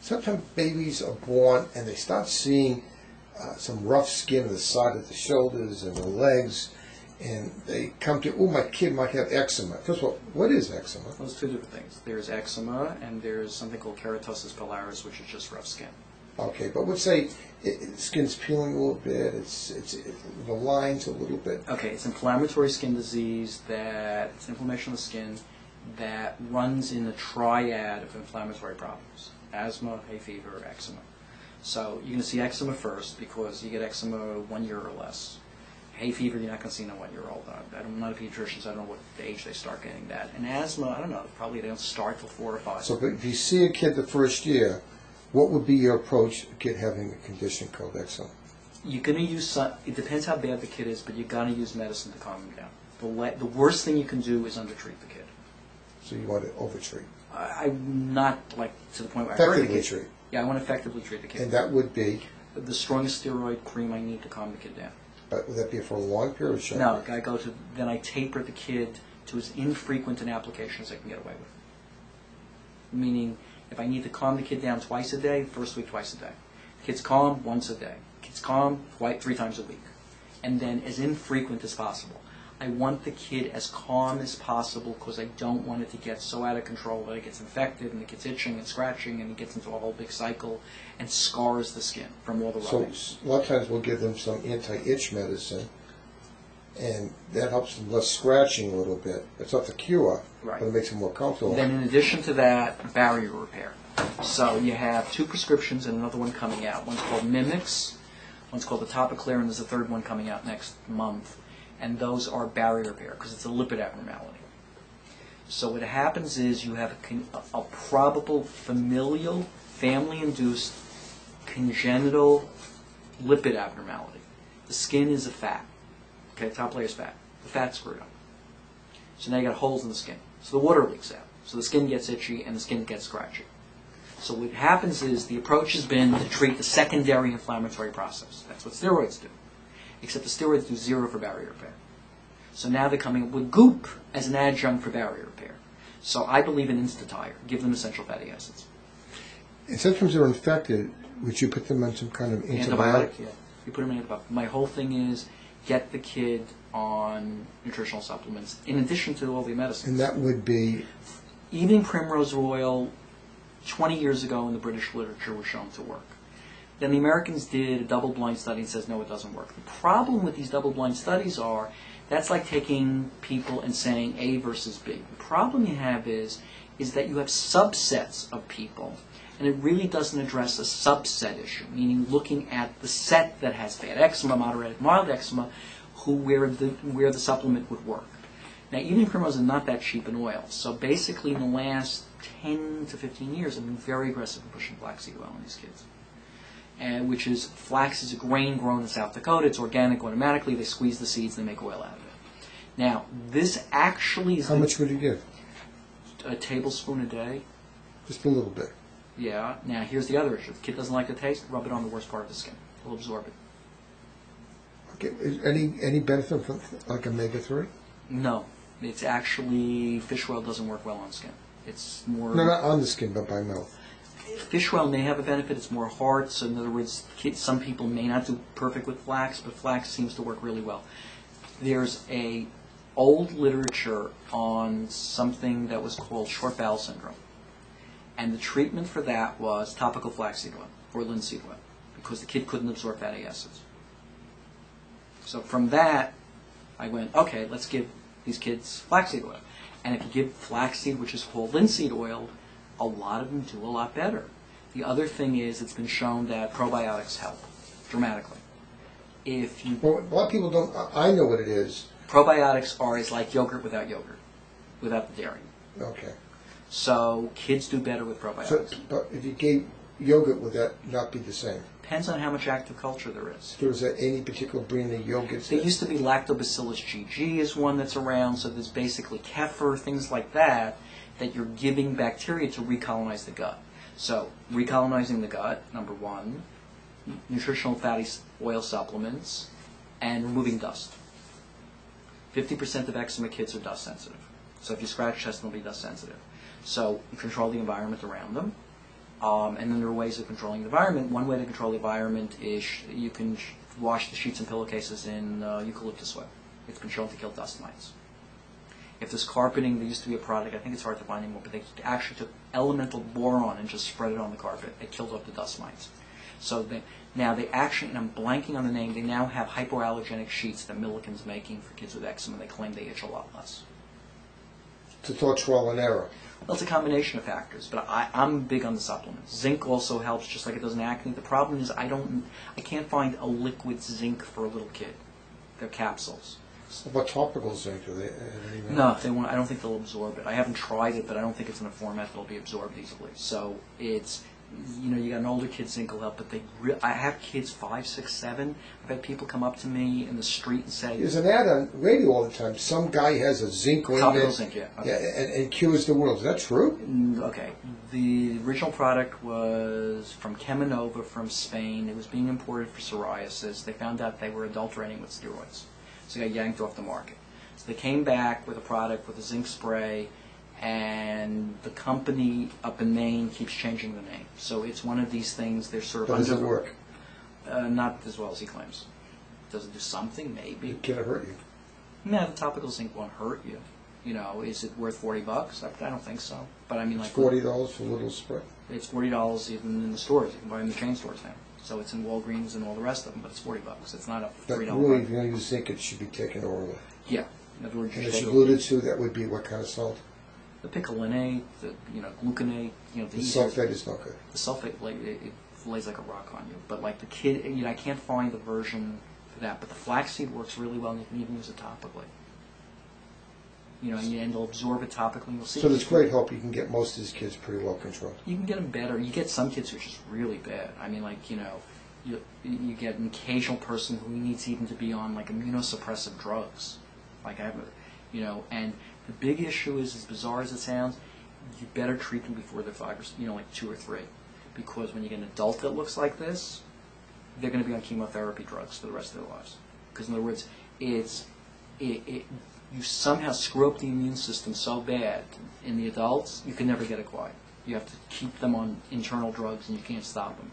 sometimes babies are born and they start seeing some rough skin on the side of the shoulders and the legs, and they come to, oh, my kid might have eczema. First of all, what is eczema? Well, there's two different things. There's eczema, and there's something called keratosis pilaris, which is just rough skin. Okay, but let's say skin's peeling a little bit, the lines a little bit. Okay, it's inflammatory skin disease it's inflammation of the skin that runs in the triad of inflammatory problems: asthma, hay fever, eczema. So you're going to see eczema first because you get eczema 1 year or less. Hay fever, you're not going to see in a 1-year-old. I'm not a pediatrician, so I don't know what age they start getting that. And asthma, I don't know, probably they don't start till 4 or 5. So if you see a kid the first year, what would be your approach to a kid having a condition called eczema? You're going to use it depends how bad the kid is, but you're going to use medicine to calm him down. The worst thing you can do is undertreat the kid. So you want to overtreat? I'm not like to the point where Effectively treat. Yeah, I want to effectively treat the kid. And that would be? The strongest steroid cream I need to calm the kid down. But would that be for a long period or short? No, then I taper the kid to as infrequent an application as I can get away with. Meaning, if I need to calm the kid down twice a day, first week twice a day. The kid's calm once a day. The kid's calm 3 times a week. And then as infrequent as possible. I want the kid as calm as possible because I don't want it to get so out of control that it gets infected and it gets itching and scratching and it gets into a whole big cycle and scars the skin from all the rubbing. So a lot of times we'll give them some anti-itch medicine, and that helps them less scratching a little bit. It's not the cure, right, but it makes them more comfortable. Then in addition to that, barrier repair. So you have 2 prescriptions and another one coming out. One's called Mimics, one's called the Topiclair, and there's a third one coming out next month. And those are barrier repair because it's a lipid abnormality. So what happens is you have a probable familial, family-induced, congenital lipid abnormality. The skin is a fat. Okay, top layer is fat. The fat's screwed up. So now you got holes in the skin. So the water leaks out. So the skin gets itchy and the skin gets scratchy. So what happens is the approach has been to treat the secondary inflammatory process. That's what steroids do. Except the steroids do 0 for barrier repair. So now they're coming up with goop as an adjunct for barrier repair. So I believe in Instatire. Give them essential fatty acids. And sometimes they're infected. Would you put them on some kind of antibiotic? Yeah. You put them in antibiotic. My whole thing is get the kid on nutritional supplements in addition to all the medicines. And that would be? Evening primrose oil 20 years ago in the British literature was shown to work. Then the Americans did a double-blind study and says, no, it doesn't work. The problem with these double-blind studies are, that's like taking people and saying A versus B. The problem you have is that you have subsets of people, and it really doesn't address a subset issue, meaning looking at the set that has bad eczema, moderate, mild eczema, where the supplement would work. Now, evening primrose is not that cheap in oil, so basically in the last 10 to 15 years, I've been very aggressive in pushing flaxseed oil on these kids. Which is, flax is a grain grown in South Dakota. It's organic automatically. They squeeze the seeds, they make oil out of it. Now, this actually is... How much would you give? A tablespoon a day. Just a little bit. Yeah. Now, here's the other issue. If the kid doesn't like the taste, rub it on the worst part of the skin. He'll absorb it. Okay. Is any benefit from like omega-3? No. It's actually, fish oil doesn't work well on skin. It's more... No, not on the skin, but by mouth. Fish oil may have a benefit. It's more hard. So in other words, some people may not do perfect with flax, but flax seems to work really well. There's a old literature on something that was called short bowel syndrome. And the treatment for that was topical flaxseed oil or linseed oil because the kid couldn't absorb fatty acids. So from that, I went, okay, let's give these kids flaxseed oil. And if you give flaxseed, which is whole linseed oil, a lot of them do a lot better. The other thing is it's been shown that probiotics help dramatically. Well, a lot of people don't. I know what it is. Probiotics is like yogurt, without the dairy. Okay. So kids do better with probiotics. But if you gave yogurt, would that not be the same? Depends on how much active culture there is. Is there any particular brand of yogurt? There used to be Lactobacillus GG is one that's around, so there's basically kefir, things like that you're giving bacteria to recolonize the gut. So, recolonizing the gut, number 1, nutritional fatty oil supplements, and removing dust. 50% of eczema kids are dust sensitive. So if you scratch chest, they'll be dust sensitive. So, you control the environment around them. And then there are ways of controlling the environment. One way to control the environment is you can wash the sheets and pillowcases in eucalyptus oil. It's been shown to kill dust mites. If there's carpeting, there used to be a product, I think it's hard to find anymore, but they actually took elemental boron and just spread it on the carpet. It killed off the dust mites. So now they actually, and I'm blanking on the name, they now have hypoallergenic sheets that Milliken's making for kids with eczema. They claim they itch a lot less. To thought trial and error. Well, it's a combination of factors, but I'm big on the supplements. Zinc also helps, just like it does in acne. The problem is I can't find a liquid zinc for a little kid. They're capsules. So what topical zinc do they? No, they won't. I don't think they'll absorb it. I haven't tried it, but I don't think it's in a format that'll be absorbed easily. So it's, you got an older kid zinc will help, but I have kids 5, 6, 7. I've had people come up to me in the street and say, there's an ad on radio all the time. Some guy has a zinc topical ointment, zinc, yeah. Okay. yeah, and cures the world. Is that true? Okay. The original product was from Cheminova from Spain. It was being imported for psoriasis. They found out they were adulterating with steroids. So they got yanked off the market. So they came back with a product with a zinc spray, and the company up in Maine keeps changing the name. So it's one of these things, they're sort of Does it work? Not as well as he claims. Does it do something? Maybe. Can it hurt you? No, the topical zinc won't hurt you. Is it worth $40? I don't think so. But I mean, like, it's $40 for a little spray. It's $40 even in the stores. You can buy it in the chain stores now. So it's in Walgreens and all the rest of them, but it's $40. It's not a $3 But really, product. if you're going to use zinc, it should be taken orally. Yeah. In other words, And as you alluded to, that would be what kind of salt? the picolinate, the gluconate, the sulfate is not good. The sulfate, like, it lays like a rock on you. But like the kid, I can't find the version for that. But the flaxseed works really well, and you can even use it topically. And it'll absorb it topically. You'll see. So there's great hope you can get most of these kids pretty well controlled. You can get them better. You get some kids who are just really bad. I mean, like, you get an occasional person who needs even to be on like immunosuppressive drugs. Like and the big issue is, as bizarre as it sounds, you better treat them before they're 5 or like 2 or 3, because when you get an adult that looks like this, they're going to be on chemotherapy drugs for the rest of their lives. Because in other words, you somehow screw up the immune system so bad in the adults, you can never get it quiet. You have to keep them on internal drugs, and you can't stop them.